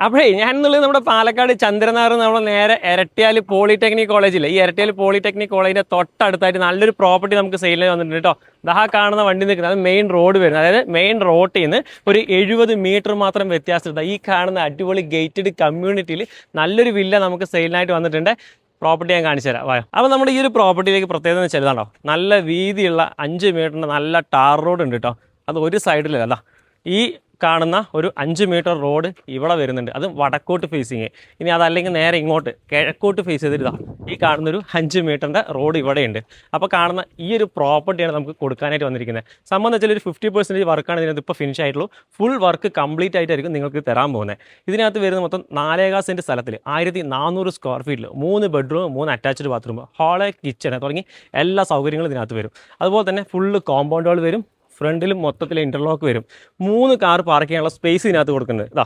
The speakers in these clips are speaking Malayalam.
അപ്പോഴേ ഞാനെന്നുള്ളത് നമ്മുടെ പാലക്കാട് ചന്ദ്രനാർ നമ്മൾ നേരെ എരട്ടിയാൽ പോളിടെക്നിക് കോളേജില്ലേ, ഈ എരട്ടിയാൽ പോളിടെക്നിക് കോളേജിന്റെ തൊട്ടടുത്തായിട്ട് നല്ലൊരു പ്രോപ്പർട്ടി നമുക്ക് സെയിലിൽ വന്നിട്ടുണ്ട് കേട്ടോ. ദാ കാണുന്ന വണ്ടി നിൽക്കുന്നത് അത് മെയിൻ റോഡ് വരുന്നത്, അതായത് മെയിൻ റോഡിൽ നിന്ന് ഒരു 70 മീറ്റർ മാത്രം വ്യത്യാസമുണ്ട്. ഈ കാണുന്ന അടിപൊളി ഗേറ്റഡ് കമ്മ്യൂണിറ്റിയിൽ നല്ലൊരു വില്ല നമുക്ക് സെയിലിനായിട്ട് വന്നിട്ടുണ്ട്. പ്രോപ്പർട്ടി ഞാൻ കാണിച്ചു തരാം. അപ്പോൾ നമ്മുടെ ഈ ഒരു പ്രോപ്പർട്ടിയിലേക്ക് പ്രത്യേകത എന്ന് വെച്ചാൽ നല്ല വീതിയുള്ള 5 മീറ്ററിൻ്റെ നല്ല ടാർ റോഡ് ഉണ്ട് കേട്ടോ. അത് ഒരു സൈഡിലല്ല, ഈ കാണുന്ന ഒരു 5 മീറ്റർ റോഡ് ഇവിടെ വരുന്നുണ്ട്, അത് വടക്കോട്ട് ഫേസിങ്. ഇനി അതല്ലെങ്കിൽ നേരെ ഇങ്ങോട്ട് കിഴക്കോട്ട് ഫേസ് ചെയ്തിരുതാ ഈ കാണുന്നൊരു 5 മീറ്ററിൻ്റെ റോഡ് ഇവിടെയുണ്ട്. അപ്പോൾ കാണുന്ന ഈ ഒരു പ്രോപ്പർട്ടിയാണ് നമുക്ക് കൊടുക്കാനായിട്ട് വന്നിരിക്കുന്നത്. സംബന്ധം വെച്ചാൽ ഒരു 50% വർക്കാണ് ഇതിനകത്ത് ഇപ്പോൾ ഫിനിഷ് ആയിട്ടുള്ളൂ. ഫുൾ വർക്ക് കംപ്ലീറ്റ് ആയിട്ടായിരിക്കും നിങ്ങൾക്ക് തരാൻ പോകുന്നത്. ഇതിനകത്ത് വരുന്ന മൊത്തം 4.5 സെൻറ്റ് സ്ഥലത്തിൽ 1400 സ്ക്വയർ ഫീറ്റിൽ 3 bedroom 3 attached bathroom hall kitchen തുടങ്ങി എല്ലാ സൗകര്യങ്ങളും ഇതിനകത്ത് വരും. അതുപോലെ തന്നെ ഫുള്ള് കോമ്പൗണ്ട് വാൾ വരും, ഫ്രണ്ടിലും മൊത്തത്തിൽ ഇൻ്റർലോക്ക് വരും. 3 കാർ പാർക്ക് ചെയ്യാനുള്ള സ്പേസ് ഇതിനകത്ത് കൊടുക്കുന്നുണ്ട്.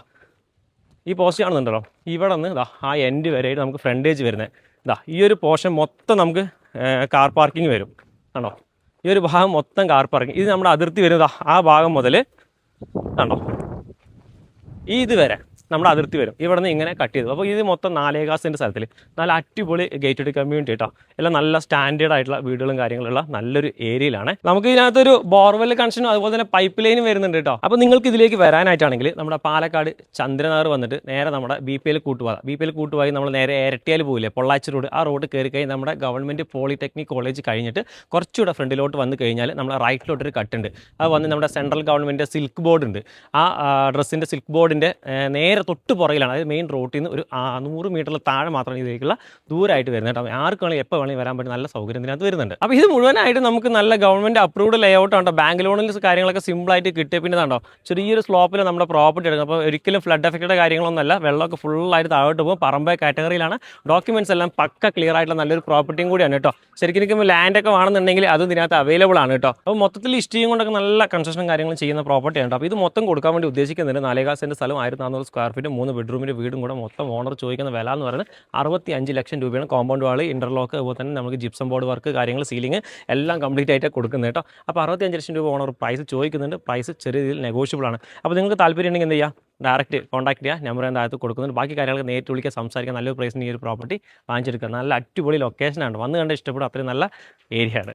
ഈ പോസ്റ്റ് കാണുന്നുണ്ടല്ലോ, ഇവിടെ നിന്ന് ആ എൻഡ് വരെയായിട്ട് നമുക്ക് ഫ്രണ്ടേജ് വരുന്നത്. ഈ ഒരു പോർഷൻ മൊത്തം നമുക്ക് കാർ പാർക്കിംഗ് വരും. കണ്ടോ, ഈ ഒരു ഭാഗം മൊത്തം കാർ പാർക്കിംഗ്. ഇത് നമ്മുടെ അതിർത്തി വരുന്നത് ആ ഭാഗം മുതൽ കണ്ടോ ഇത് വരെ നമ്മുടെ അതിർത്തി വരും. ഇവിടെ നിന്ന് ഇങ്ങനെ കട്ട് ചെയ്തു. അപ്പോൾ ഇത് മൊത്തം 4.5 സെൻറ്റ് സ്ഥലത്തിൽ നല്ല അടിപൊളി ഗേറ്റഡ് കമ്മ്യൂണിറ്റി കേട്ടോ. എല്ലാം നല്ല സ്റ്റാൻഡേർഡ് ആയിട്ടുള്ള വീടുകളും കാര്യങ്ങളുള്ള നല്ലൊരു ഏരിയയിലാണ്. നമുക്ക് ഇതിനകത്തൊരു ബോർവെൽ കണക്ഷനും അതുപോലെ തന്നെ പൈപ്പ് ലൈനും വരുന്നുണ്ട് കേട്ടോ. അപ്പോൾ നിങ്ങൾക്ക് ഇതിലേക്ക് വരാനായിട്ടാണെങ്കിൽ നമ്മുടെ പാലക്കാട് ചന്ദ്രനാർ വന്നിട്ട് നേരെ നമ്മുടെ BPL കൂട്ടുപാത നമ്മൾ നേരെ എരട്ടിയാൽ പോയില്ലേ, പൊള്ളാച്ചി റോഡ്, ആ റോഡ് കയറി കഴിഞ്ഞ് നമ്മുടെ ഗവൺമെൻറ് പോളിടെക്നിക് കോളേജ് കഴിഞ്ഞിട്ട് കുറച്ചുകൂടെ ഫ്രണ്ടിലോട്ട് വന്ന് കഴിഞ്ഞാൽ നമ്മുടെ റൈറ്റിലോട്ടൊരു കട്ടുണ്ട്. അത് വന്ന് നമ്മുടെ സെൻട്രൽ ഗവൺമെൻറ് സിൽക്ക് ബോർഡ് ഉണ്ട്. ആ ഡ്രസ്സിൻ്റെ സിൽക്ക് ബോർഡിൻ്റെ നേരെ തൊട്ട് പുറകിലാണ്, അതായത് മെയിൻ റോഡിൽ നിന്ന് ഒരു 100 മീറ്ററിൽ താഴെ മാത്രമാണ് ഇതിലേക്കുള്ള ദൂരമായിട്ട് വരുന്നത് കേട്ടോ. ആർക്ക് വേണമെങ്കിൽ എപ്പോൾ വേണമെങ്കിൽ വരാൻ പറ്റും, നല്ല സൗകര്യം ഇതിനകത്ത് വരുന്നുണ്ട്. അപ്പോൾ ഇത് മുഴുവനായിട്ട് നമുക്ക് നല്ല ഗവൺമെൻറ് അപ്രൂവ്ഡ് ലേ ഔട്ട് ഉണ്ടോ, ബാങ്ക് ലോണിൽ കാര്യങ്ങളൊക്കെ സിമ്പിളായിട്ട് കിട്ടിയ പിന്നെ കണ്ടോ ചെറിയൊരു സ്ലോപ്പിൽ നമ്മുടെ പ്രോപ്പർട്ടി എടുക്കും. അപ്പോൾ ഒരിക്കലും ഫ്ലഡ് എഫക്റ്റഡ് കാര്യങ്ങളൊന്നുമല്ല, വെള്ളമൊക്കെ ഫുള്ളായിട്ട് താഴോട്ട് പോകും. പറമ്പ് കാറ്റഗറിയിലാണ്, ഡോക്യുമെൻറ്റ്സ് എല്ലാം പക്ക ക്ലിയർ ആയിട്ടുള്ള നല്ലൊരു പ്രോപ്പർട്ടിയും കൂടിയാണ് കേട്ടോ. ശരിക്കും ലാൻഡൊക്കെ വേണമെന്നുണ്ടെങ്കിൽ അതും ഇതിനകത്ത് അവൈലബിൾ ആണ് കേട്ടോ. അപ്പോൾ മൊത്തത്തിൽ ഇഷ്ടിയും കൊണ്ടൊക്കെ നല്ല കൺസ്ട്രക്ഷൻ കാര്യങ്ങളും ചെയ്യുന്ന പ്രോപ്പർട്ടിയാണ് കേട്ടോ. അപ്പോൾ ഇത് മൊത്തം കൊടുക്കാൻ വേണ്ടി ഉദ്ദേശിക്കുന്നുണ്ട് 4.5 സെൻറ്റ് സ്ഥലം 1400 സ്ക്വയർ ഫീറ്റ് 3 ബെഡ്റൂമിൻ്റെ വീടും കൂടെ മൊത്തം ഓണർ ചോദിക്കുന്ന വില എന്ന് പറയുന്നത് 65 ലക്ഷം രൂപയാണ്. കോമ്പൗണ്ട് വാൾ, ഇൻ്റർലോക്ക്, അതുപോലെ തന്നെ നമുക്ക് ജിപ്സം ബോർഡ് വർക്ക് കാര്യങ്ങൾ, സീലിംഗ് എല്ലാം കംപ്ലീറ്റ് ആയിട്ട് കൊടുക്കുന്നത് കേട്ടോ. അപ്പോൾ 65 ലക്ഷം രൂപ ഓണർ പ്രൈസ് ചോദിക്കുന്നുണ്ട്. പ്രൈസ് ചെറിയ രീതിയിൽ നെഗോഷ്യബിൾ ആണ്. അപ്പോൾ നിങ്ങൾക്ക് താല്പര്യം ഉണ്ടെങ്കിൽ എന്ത് ചെയ്യുക, ഡയറക്റ്റ് കോൺടാക്ട് ചെയ്യുക. നമ്പർ താഴത്ത് കൊടുക്കുന്നുണ്ട്. ബാക്കി കാര്യങ്ങൾക്ക് നേരിട്ട് വിളിക്കുക, സംസാരിക്കുക. നല്ലൊരു പ്രൈസിന് ഈ ഒരു പ്രോപ്പർട്ടി വാങ്ങിച്ചെടുക്കുക. നല്ല അടിപൊളി ലൊക്കേഷനാണ്, വന്ന് കണ്ട് ഇഷ്ടപ്പെടും. അത്രയും നല്ല ഏരിയ ആണ്.